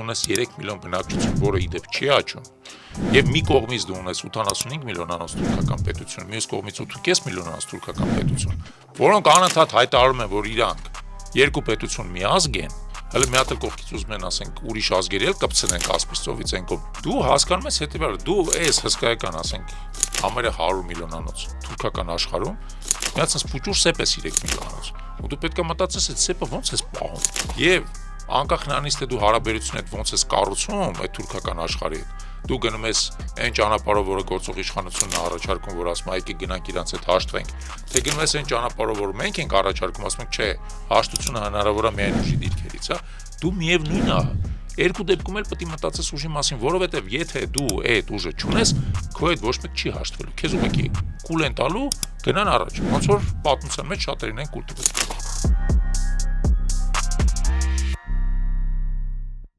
դու ունես 3 միլիոն բնակչություն, որը ի դեպ չի աճում, եւ մի կողմից դու ունես 85 միլիոնանոց թուրքական պետություն, մյուս կողմից 8.5 միլիոնանոց թուրքական պետություն, որոնք անընդհատ հայտարարում են, որ իրանք երկու պետություն մի ազգ են, հələ մի հատ էլ կողքից ուզում են ասենք ուրիշ ազգերի էլ կպցնեն Կասպիստովից են կողմ։ Դու հասկանում ես հետեւյալը, դու այս հսկայական ասենք համարյա 100 միլիոնանոց թուրքական աշխարհում միացած փուճուր սեպ է 3 միլիոնանոց։ Ու դու պետք է մտածես այդ սեպը ո՞նց ես պահում։ Եվ անկախ նրանից թե դու հարաբերություն հետ ո՞նց ես կառուցում այդ թուրքական աշխարհի հետ, դու գնում ես այն ճանապարհով, որը գործող իշխանությունն է առաջարկում, որ ասում է այ գնանք իրանց հետ հաշտվենք, թե գնում ես այն ճանապարհով, որ մենք ենք առաջարկում, ասում ենք չէ, հաշտությունը հնարավոր է միայն ուժի դիրքերից, հա, դու միևնույնն է, երկու դեպքում էլ պետք է մտածես ուժի մասին, որովհետև եթե դու այդ ուժը չունես, քո հետ ոչ մեկ չի հաշտվելու, քեզ ուղղակի կուլ են տալու, գնան առաջ, ոնց որ պատմության մեջ շատերին են կուլ տվել։